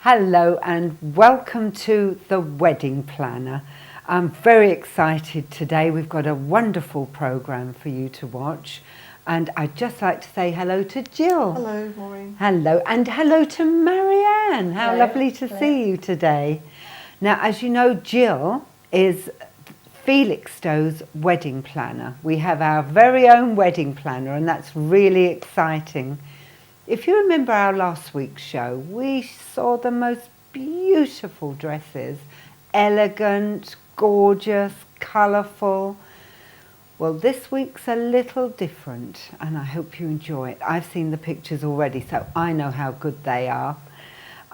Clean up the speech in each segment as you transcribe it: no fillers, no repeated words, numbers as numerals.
Hello and welcome to the Wedding Planner. I'm very excited today. We've got a wonderful programme for you to watch. And I'd just like to say hello to Jill. Hello, Maureen. Hello, and hello to Marianne. How Hello. lovely to see you today. Now, as you know, Jill is Felixstowe's wedding planner. We have our very own wedding planner, and that's really exciting. If you remember our last week's show, we saw the most beautiful dresses, elegant, gorgeous, colourful. Well, this week's a little different, and I hope you enjoy it. I've seen the pictures already, so I know how good they are.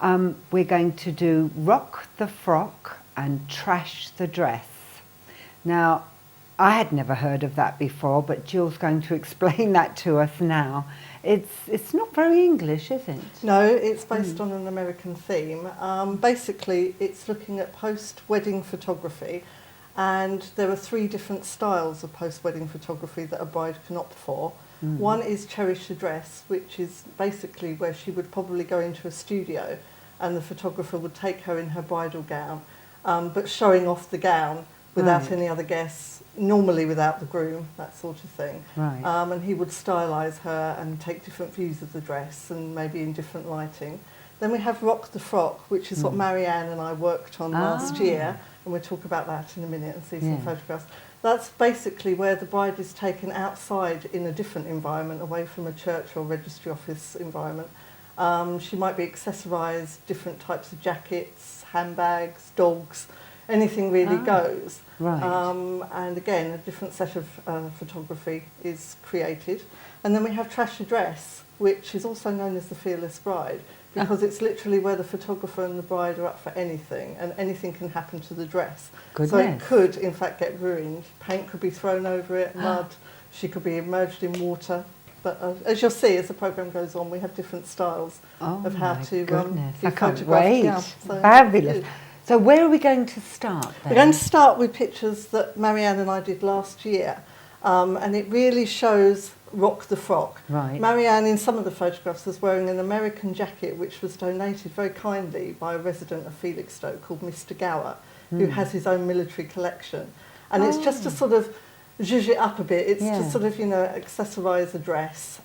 We're going to do Rock the Frock and Trash the Dress. Now, I had never heard of that before, but Jill's going to explain that to us now. It's not very English, is it? No, it's based on an American theme. Basically, it's looking at post-wedding photography, and there are 3 different styles of post-wedding photography that a bride can opt for. One is Cherish the Dress, which is basically where she would probably go into a studio and the photographer would take her in her bridal gown, but showing off the gown without any other guests, normally without the groom, that sort of thing. Right. And he would stylise her and take different views of the dress and maybe in different lighting. Then we have Rock the Frock, which is what Marianne and I worked on last year, and we'll talk about that in a minute and see some photographs. That's basically where the bride is taken outside in a different environment, away from a church or registry office environment. She might be accessorised, different types of jackets, handbags, dogs, anything really goes. Right. And again, a different set of photography is created. And then we have Trash the Dress, which is also known as the Fearless Bride, because it's literally where the photographer and the bride are up for anything, and anything can happen to the dress. Goodness. So it could, in fact, get ruined. Paint could be thrown over it, mud, she could be immersed in water. But as you'll see, as the programme goes on, we have different styles of how to be I can't photographed. wait. Yeah, so Fabulous. So where are we going to start then? we're going to start with pictures that Marianne and I did last year, and it really shows Rock the Frock. Right. Marianne, in some of the photographs, was wearing an American jacket which was donated very kindly by a resident of Felixstowe called Mr. Gower, who has his own military collection. And it's just to sort of zhuzh it up a bit. It's to sort of, accessorise the dress.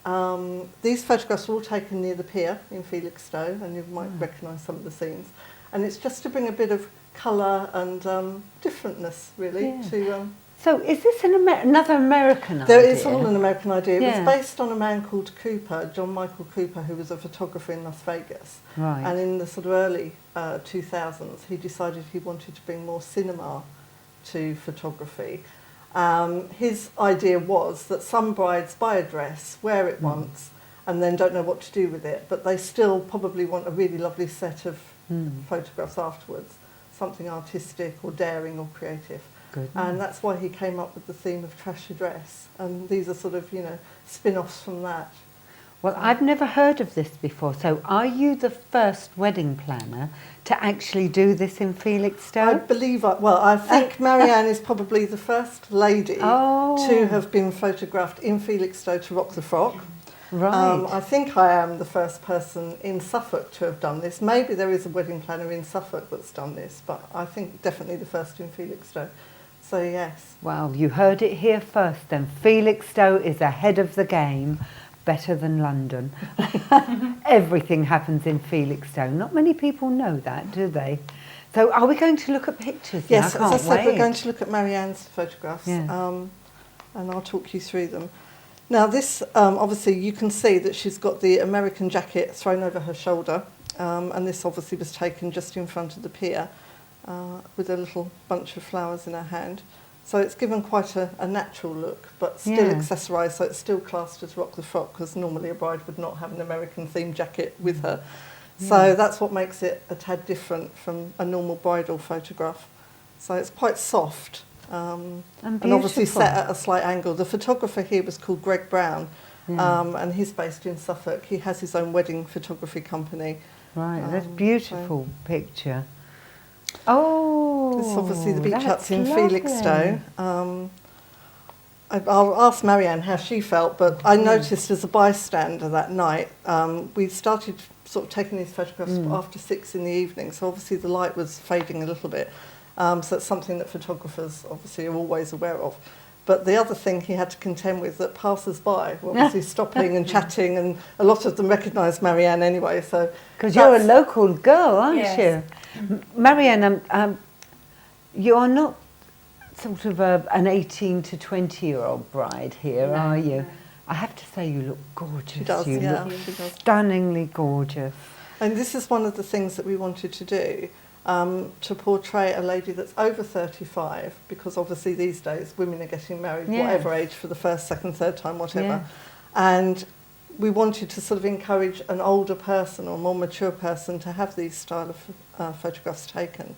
These photographs were all taken near the pier in Felixstowe, and you might recognise some of the scenes. And it's just to bring a bit of colour and differentness, really. So is this another American There idea? is all an American idea. It Yeah. was based on a man called Cooper, John Michael Cooper, who was a photographer in Las Vegas. Right. And in the sort of early 2000s, he decided he wanted to bring more cinema to photography. His idea was that some brides buy a dress, wear it once, and then don't know what to do with it, but they still probably want a really lovely set of photographs afterwards, something artistic or daring or creative. Goodness. And that's why he came up with the theme of Trash the Dress. And these are sort of, spin-offs from that. Well, I've never heard of this before. So are you the first wedding planner to actually do this in I Felixstowe? believe, I think Marianne is probably the first lady to have been photographed in Felixstowe to Rock the Frock. Right. I think I am the first person in Suffolk to have done this. Maybe there is a wedding planner in Suffolk that's done this, but I think definitely the first in Felixstowe. So yes. Well, you heard it here first then. Felixstowe is ahead of the game, better than London. Everything happens in Felixstowe. Not many people know that, do they? So are we going to look at pictures now? Yes, I can't as I said, wait. we're going to look at Marianne's photographs, and I'll talk you through them. Now this, obviously you can see that she's got the American jacket thrown over her shoulder, and this obviously was taken just in front of the pier with a little bunch of flowers in her hand. So it's given quite a natural look, but still accessorised, so it's still classed as Rock the Frock, because normally a bride would not have an American themed jacket with her. So that's what makes it a tad different from a normal bridal photograph. So it's quite soft. And obviously set at a slight angle. The photographer here was called Greg Brown, and he's based in Suffolk. He has his own wedding photography company. Right, that's a beautiful picture. Oh, this is obviously the beach huts in lovely. Felixstowe. I'll ask Marianne how she felt, but I noticed as a bystander that night, we started sort of taking these photographs after 6 in the evening, so obviously the light was fading a little bit. So it's something that photographers obviously are always aware of. But the other thing he had to contend with, that passers-by were obviously stopping and chatting, and a lot of them recognised Marianne anyway. So because you're a local girl, aren't Yes. you? Marianne, you're not sort of an 18 to 20-year-old bride here, are you? No. I have to say you look gorgeous. she does, you yeah, look she does. stunningly gorgeous. And this is one of the things that we wanted to do, to portray a lady that's over 35, because obviously these days women are getting married Yes. whatever age, for the first, second, third time, whatever. Yes. And we wanted to sort of encourage an older person or more mature person to have these style of photographs taken.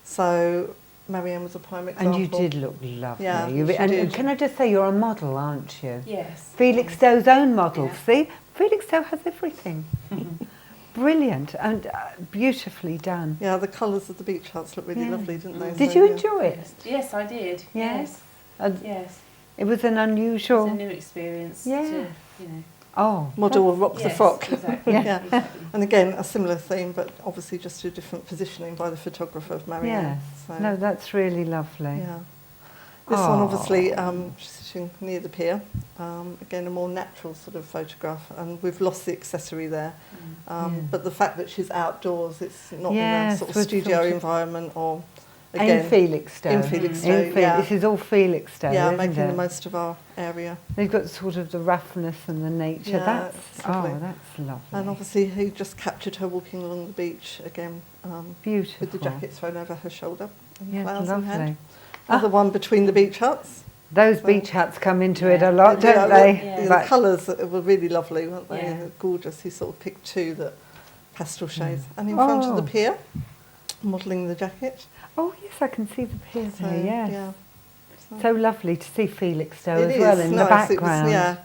So Marianne was a prime example. And you did look lovely. Yeah, You she and did. can I just say, you're a model, aren't you? Yes. Felix Stowe's own model. Yeah. See, Felix Stowe has everything. Brilliant and beautifully done. Yeah, the colours of the beach huts look really Yeah. lovely, didn't they? Did So, you yeah. enjoy it? Yes, I did. Yes. Yes. It was an It was unusual. a new experience. Yeah. To, you know. Oh, Model will rock the Yes, frock. Exactly. Yeah. Exactly. And again, a similar theme, but obviously just a different positioning by the photographer of Marianne. yes. So, No, that's really lovely. yeah. This one, Oh. obviously, she's sitting near the pier. Again, a more natural sort of photograph, and we've lost the accessory there. Yeah. But the fact that she's outdoors, it's not in a Yes, sort of with studio sort of- environment, or again, In Felix Stowe. in Felix Stowe, In Fe- yeah. This is all Felix Stowe, yeah, isn't making it? the most of our area. They've got sort of the roughness and the nature. Yeah, That's it's lovely. that's lovely. And obviously, he just captured her walking along the beach again, Beautiful. with the jacket thrown over her shoulder and Yes, flowers in hand. lovely. Another one between the beach huts. Those So- beach huts come into it Yeah. a lot, Yeah, don't the- they? Yeah. The But- colours were really lovely, weren't they? Yeah. Gorgeous. He sort of picked two that pastel shades. And in front of the Oh. pier, modelling the jacket. oh yes, I can see the pier So, there. Yes. yeah. So lovely to see Felix Stowe It as well is in nice. the background. It was, yeah.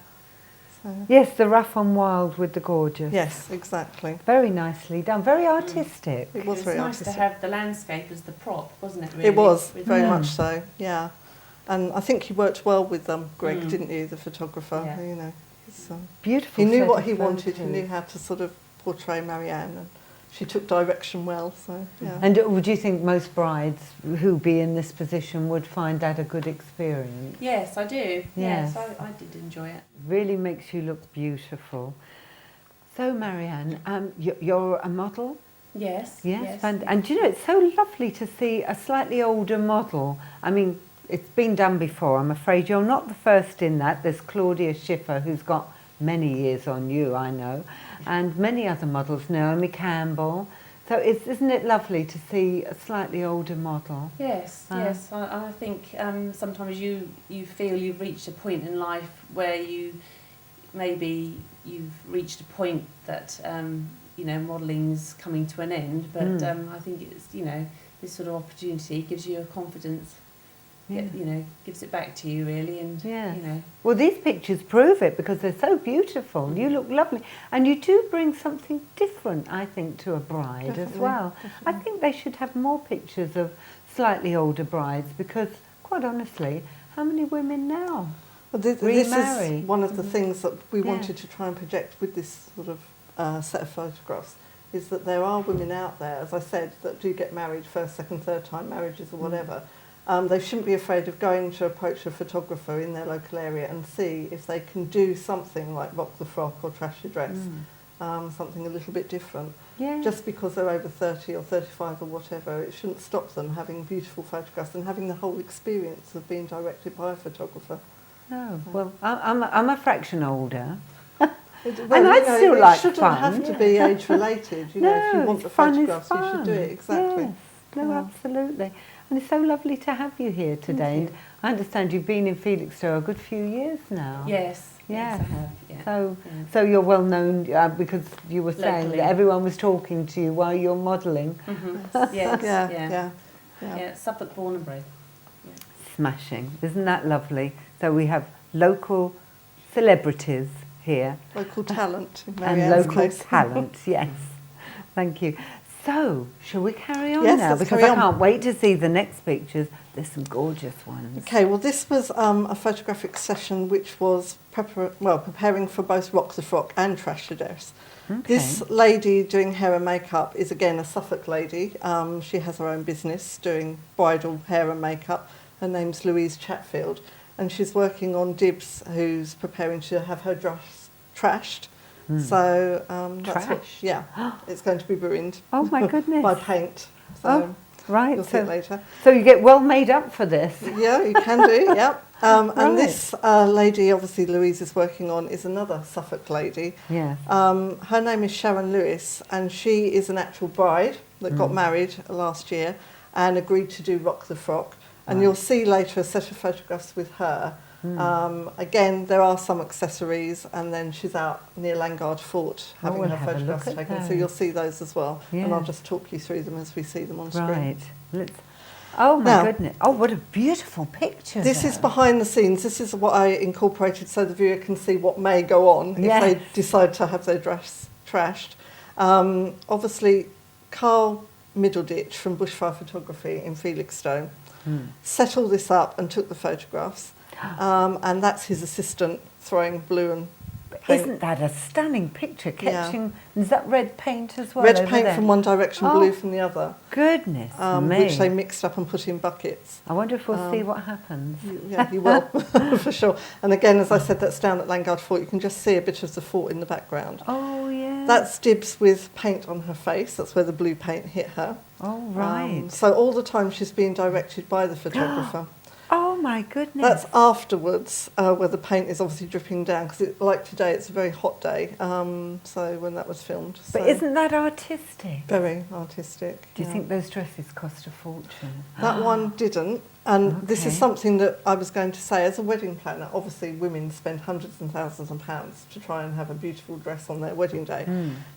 So, Yes, the rough and wild with the gorgeous. yes, exactly. Very nicely done. Very artistic. It was It's very nice artistic. to have the landscape as the prop, wasn't it? Really? It was, With very the- much so, yeah. And I think he worked well with Greg, Mm. didn't you, the photographer? Yeah. You know, he's, Beautiful. he knew set what of he wanted. He photos. knew how to sort of portray Marianne, and she took direction well. So yeah. And would you think most brides who be in this position would find that a good experience? Yes, I do. Yes. Yes, I did enjoy it. Really makes you look beautiful. So Marianne, you're a model? Yes. Yes. And do you know, it's so lovely to see a slightly older model. I mean, it's been done before. I'm afraid you're not the first in that. There's Claudia Schiffer, who's got many years on you, I know, and many other models, Naomi Campbell. So isn't it lovely to see a slightly older model? Yes, yes. I think sometimes you feel you've reached a point in life where you've reached a point that modelling's coming to an end. But I think it's this sort of opportunity gives you a confidence. Yeah. Gives it back to you really, and Yeah. Well, these pictures prove it because they're so beautiful. You look lovely. And you do bring something different, I think, to a bride as Definitely, well. I definitely. think they should have more pictures of slightly older brides because, quite honestly, how many women now? Well, this remarry? is one of the things that we Yeah. wanted to try and project with this sort of set of photographs, is that there are women out there, as I said, that do get married first, second, third time marriages or whatever. They shouldn't be afraid of going to approach a photographer in their local area and see if they can do something like rock the frock or trash your dress, something a little bit different. Yeah. Just because they're over 30 or 35 or whatever, it shouldn't stop them having beautiful photographs and having the whole experience of being directed by a photographer. No. Well, I'm a fraction older. And I'd still like it shouldn't fun. have to be age related. If you want the fun is photographs, you should do fun. it exactly. Yes. No, Yeah. absolutely. And it's so lovely to have you here today. you. And I understand you've been in Felixstowe a good few years now. Yes. Yeah. Yes, I have. Yeah. So, Yeah. so you're well known because you were saying Locally. that everyone was talking to you while you're modelling. Mhm. Yes. Yeah. Suffolk born and bred. Smashing. Isn't that lovely? So we have local celebrities here Local talent in and Marianne's local case. talent, yes. Thank you. So, shall we carry on Yes, now? let's Because carry I on. can't wait to see the next pictures. There's some gorgeous ones. Okay, well, this was a photographic session which was preparing for both Rock the Frock and Trash the Dress. Okay. This lady doing hair and makeup is, again, a Suffolk lady. She has her own business doing bridal hair and makeup. Her name's Louise Chatfield, and she's working on Dibs, who's preparing to have her dress trashed. So that's what, Trashed? yeah, it's going to be ruined. Oh my goodness. by paint. So Oh, right. you'll see it later. So you get well made up for this. Yeah, you can do, yeah. And Right. this lady, obviously Louise is working on, is another Suffolk lady. Yes. Her name is Sharon Lewis, and she is an actual bride that got married last year and agreed to do Rock the Frock. And you'll see later a set of photographs with her. Again, there are some accessories, and then she's out near Langard Fort having we'll her have a photographs look at taken. So those. you'll see those as well. And Yeah. I'll just talk you through them as we see them on screen. Right. Let's. Oh my Now- goodness. Oh, what a beautiful picture. This is though. behind the scenes. This is what I incorporated so the viewer can see what may go on Yes. if they decide to have their dress trashed. Obviously, Carl Middleditch from Bushfire Photography in Felixstowe set all this up and took the photographs. And that's his assistant throwing blue and paint. Isn't that a stunning picture? Yeah. Catching. Is that red paint as well? Red over paint there? from one direction, Oh. blue from the other, Goodness me. which they mixed up and put in buckets. I wonder if we'll see what happens. Yeah, you will, for sure. And again, as I said, that's down at Langard Fort. You can just see a bit of the fort in the background. Oh yeah. That's Dibs with paint on her face. That's where the blue paint hit her. Oh right. So all the time she's being directed by the photographer. Oh my goodness. That's afterwards, where the paint is obviously dripping down, because like today, it's a very hot day, so when that was filmed. But So isn't that artistic? very artistic. Do you yeah. think those dresses cost a fortune? That one didn't, and this is Okay. something that I was going to say. As a wedding planner, obviously women spend hundreds and thousands of pounds to try and have a beautiful dress on their wedding day.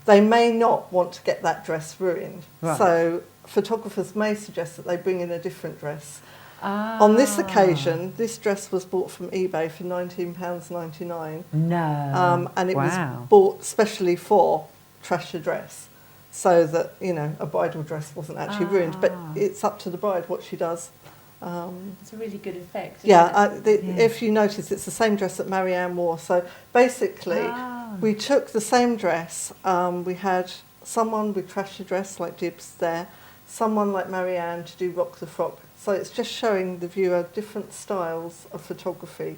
They may not want to get that dress ruined, Right. so photographers may suggest that they bring in a different dress. Ah. On this occasion, this dress was bought from eBay for £19.99, No. and it wow. was bought specially for Trash Your Dress, so that, you know, a bridal dress wasn't actually ruined. But Ah. it's up to the bride what she does. It's a really good effect. Isn't Yeah, it? Yeah. if you notice, it's the same dress that Marianne wore. So basically, Ah. we took the same dress. We had someone with Trash Your Dress, like Dibs there, someone like Marianne to do Rock the Frock. So it's just showing the viewer different styles of photography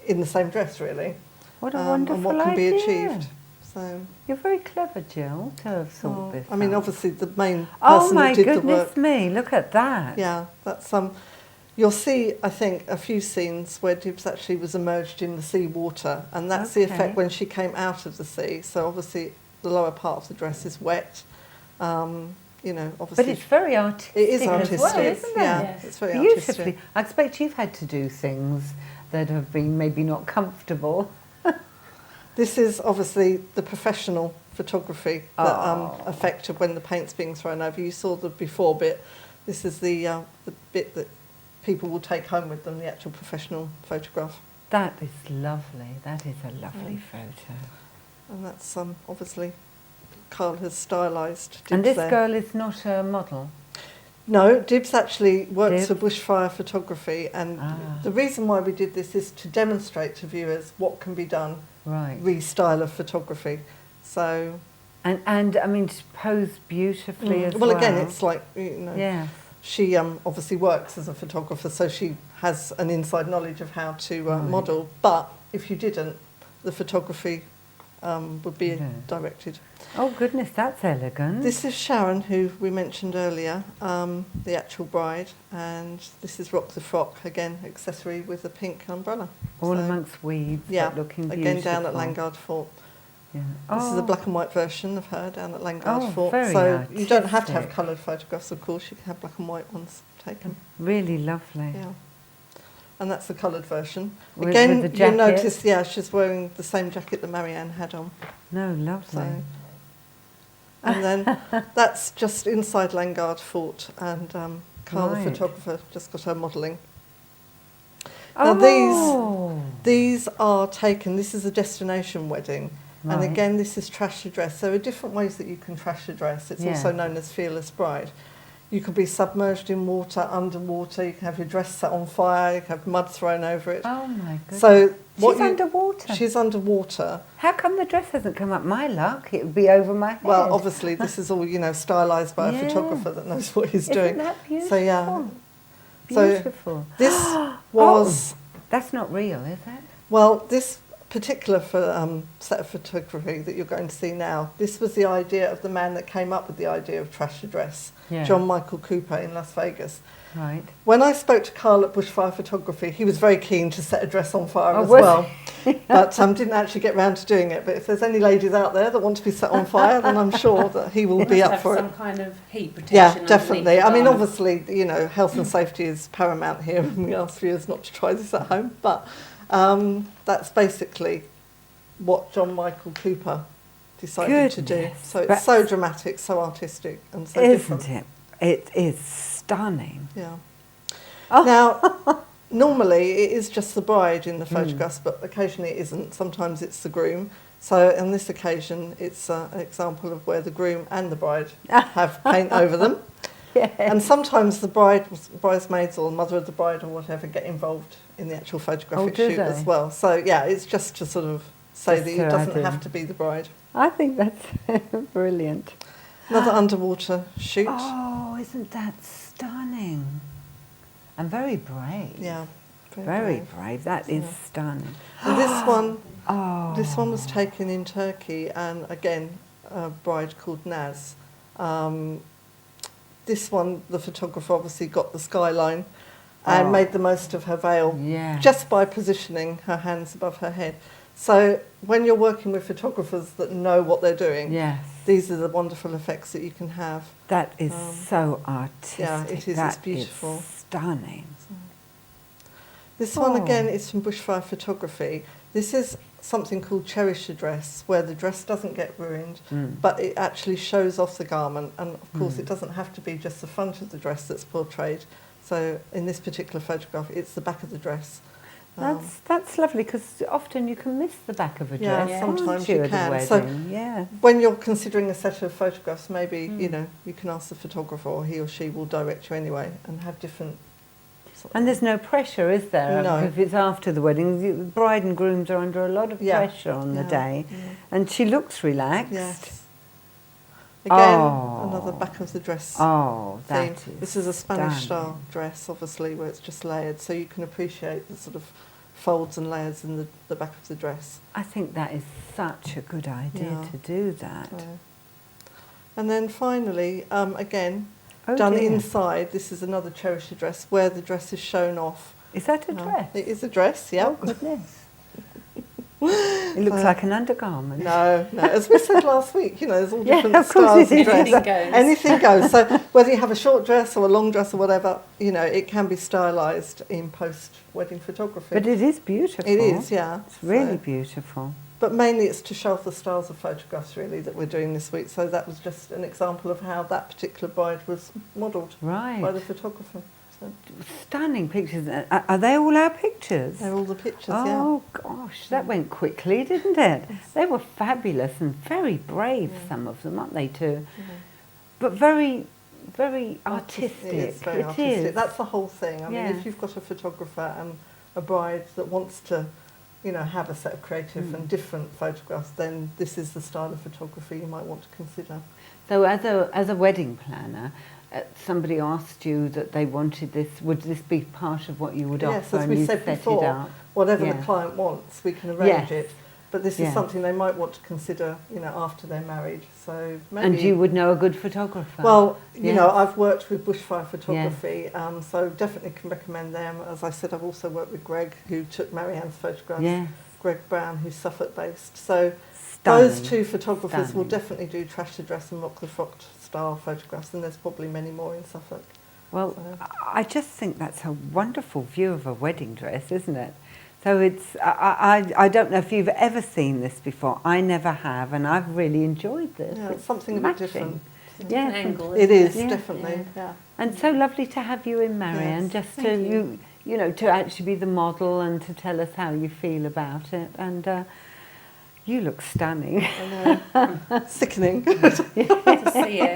in the same dress, really. What a wonderful and what can idea. be achieved. So, You're very clever, Jill, to have thought this. I mean, out. obviously the main Oh person my that did the goodness work. me! Look at that. Yeah, that's You'll see, I think, a few scenes where Dibs actually was immersed in the sea water, and that's the Okay. effect when she came out of the sea. So obviously, the lower part of the dress is wet. You know, obviously. But it's very artistic. It is as artistic. well, isn't it? Yeah, Yes. it's very Beautifully. artistic. I expect you've had to do things that have been maybe not comfortable. This is obviously the professional photography that Oh. effect of when the paint's being thrown over. You saw the before bit. This is the bit that people will take home with them, the actual professional photograph. That is lovely. That is a lovely photo. And that's obviously Carl has stylised Dibs And this there. girl is not a model. No, Dibs actually works Dibs? for Bushfire Photography, and Ah. the reason why we did this is to demonstrate to viewers what can be done Right. re-style of photography. So, And I mean, to pose beautifully as well. well, again, it's like, you know, Yes. she obviously works as a photographer, so she has an inside knowledge of how to Right. model. But if you didn't, the photography would be Yeah. directed. Oh goodness, that's elegant. This is Sharon, who we mentioned earlier, the actual bride, and this is Rock the Frock, again, accessory with a pink umbrella. All So, amongst weeds, yeah, but looking beautiful. again down at Langard Fort. Yeah. This is a black and white version of her down at Langard Oh, Fort. very So you don't have to have artistic. coloured photographs, of course. You can have black and white ones taken. Really lovely. Yeah. And that's the coloured version. With Again, the you'll jacket. notice, yeah, she's wearing the same jacket that Marianne had on. No, lovely. So, and then that's just inside Langard Fort, and Carl, Right. the photographer, just got her modelling. Oh, Now these are taken. This is a destination wedding, And Right. again, this is trash your dress. So there are different ways that you can trash your dress. It's also known as Fearless Bride. You could be submerged in water, underwater. You can have your dress set on fire. You can have mud thrown over it. Oh my goodness. So She's underwater. She's underwater. How come the dress hasn't come up my luck? It would be over my head. Well, obviously, this is all, stylised by a Yeah. photographer that knows what he's doing. Isn't that beautiful? So, yeah. Beautiful. So this was... That's not real, is it? Well, this particular set of photography that you're going to see now, this was the idea of the man that came up with the idea of trash your dress, John Michael Cooper in Las Vegas. Right. When I spoke to Carl at Bushfire Photography, he was very keen to set a dress on fire as was well, but didn't actually get round to doing it. But if there's any ladies out there that want to be set on fire, then I'm sure that he will be up for it. Some kind of heat protection. Yeah, definitely. underneath I mean, the obviously, health and safety is paramount here, and we ask viewers not to try this at home. But that's basically what John Michael Cooper decided to do. So it's so dramatic, so artistic, and so different. Isn't it? It is stunning. Yeah. Oh. Now, normally it is just the bride in the photographs, but occasionally it isn't. Sometimes it's the groom. So on this occasion, it's an example of where the groom and the bride have paint over them. Yeah. And sometimes the bridesmaids or mother of the bride or whatever get involved in the actual photographic shoot as well. So yeah, it's just to sort of say that it doesn't have to be the bride. I think that's brilliant. Another underwater shoot. Oh, isn't that stunning? And very brave. Yeah. Very brave. That is stunning. And this one was taken in Turkey, and again, a bride called Naz. This one, the photographer obviously got the skyline and made the most of her veil just by positioning her hands above her head. So when you're working with photographers that know what they're doing, these are the wonderful effects that you can have. That is so artistic. Yeah, it is. It's beautiful. Is stunning. This one again is from Bushfire Photography. This is something called Cherish a Dress, where the dress doesn't get ruined, but it actually shows off the garment. And of course, it doesn't have to be just the front of the dress that's portrayed. So in this particular photograph, it's the back of the dress. That's lovely, because often you can miss the back of a dress. Yeah, sometimes you at a can. wedding? So yeah. when you're considering a set of photographs, maybe you can ask the photographer, or he or she will direct you anyway, and have different. And there's no pressure, is there? No. If it's after the wedding, the bride and grooms are under a lot of pressure on the day, and she looks relaxed. Yes. Again, another back of the dress. Oh, that theme. is This is a Spanish stunning. style dress, obviously, where it's just layered, so you can appreciate the sort of folds and layers in the back of the dress. I think that is such a good idea to do that. And then finally, again, done inside, this is another Cherish a Dress, where the dress is shown off. Is that a dress? It is a dress, yeah. Oh, goodness. It looks like an undergarment. No. As we said last week, there's all different of course styles it of dress. Anything goes. Anything goes. So whether you have a short dress or a long dress or whatever, it can be stylised in post-wedding photography. But it is beautiful. It is, yeah. It's really beautiful. But mainly it's to show off the styles of photographs, really, that we're doing this week. So that was just an example of how that particular bride was modelled by the photographer. So stunning pictures. Are they all our pictures? they're all the pictures, Oh, gosh, that went quickly, didn't it? They were fabulous and very brave, some of them, aren't they, too? But very, very artistic. It is very artistic. That's the whole thing. I mean, if you've got a photographer and a bride that wants to, have a set of creative and different photographs, then this is the style of photography you might want to consider. So as a wedding planner, somebody asked you that they wanted this, would this be part of what you would offer? As and we you said set before, it up? whatever the client wants, we can arrange it. But this is something they might want to consider, after they're married. So maybe. And you would know a good photographer? Well, I've worked with Bushfire Photography, so definitely can recommend them. As I said, I've also worked with Greg, who took Marianne's photographs. Yes. Greg Brown, who's Suffolk-based. So Stunning. those two photographers will definitely do Trash the Dress and Rock the Frock style photographs, and there's probably many more in Suffolk. Well, I just think that's a wonderful view of a wedding dress, isn't it? So it's, I don't know if you've ever seen this before. I never have, and I've really enjoyed this. Yeah, it's something a bit different. Yeah, angle, it is, Yeah. definitely. Yeah. And so lovely to have you in, Marianne, just to to actually be the model and to tell us how you feel about it. And You look stunning. I know. Sickening. To see you.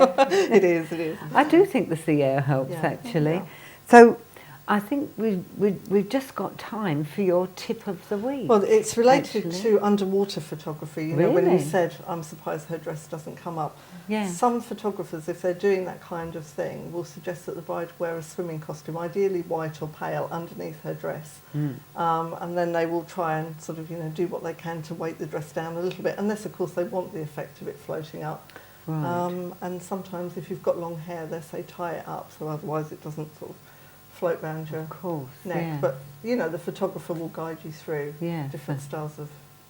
It is. I do think the sea air helps, Yeah, actually. yeah. So I think we've just got time for your tip of the week. Well, it's related actually. to underwater photography. You know, when you Really? said, I'm surprised her dress doesn't come up. Yeah. Some photographers, if they're doing that kind of thing, will suggest that the bride wear a swimming costume, ideally white or pale, underneath her dress. And then they will try and sort of, you know, do what they can to weight the dress down a little bit, unless, of course, they want the effect of it floating up. Right. And sometimes, if you've got long hair, they say tie it up, so otherwise it doesn't sort of float round your Of course, neck. yeah. But, you know, the photographer will guide you through Yes. different styles of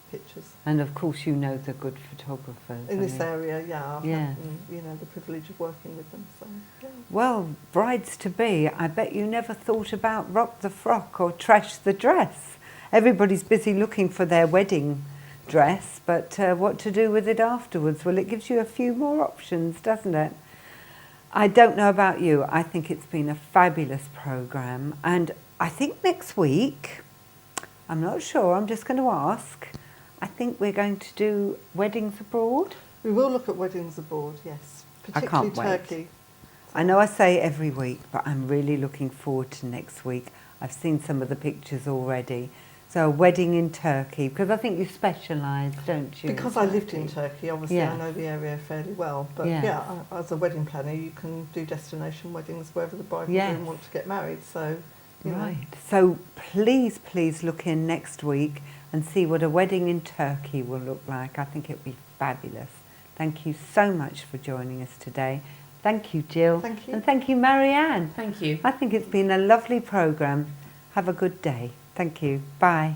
pictures. And of course you know the good photographers. In I this mean. area, yeah, I've Yes. had, you know, the privilege of working with them. So, yeah. Well, brides-to-be, I bet you never thought about rock the frock or trash the dress. Everybody's busy looking for their wedding dress, but what to do with it afterwards? Well, it gives you a few more options, doesn't it? I don't know about you. I think it's been a fabulous programme. And I think next week, I'm not sure, I'm just going to ask, I think we're going to do weddings abroad. We will look at weddings abroad, yes, I particularly can't wait. Turkey. I know I say every week, but I'm really looking forward to next week. I've seen some of the pictures already. So a wedding in Turkey, because I think you specialise, don't you? Because I lived in Turkey, obviously Yeah. I know the area fairly well. But Yeah. yeah, as a wedding planner, you can do destination weddings wherever the bride and Yes. groom want to get married. So, you know. Right. So please look in next week and see what a wedding in Turkey will look like. I think it'll be fabulous. Thank you so much for joining us today. Thank you, Jill. Thank you. And thank you, Marianne. Thank you. I think it's been a lovely programme. Have a good day. Thank you. Bye.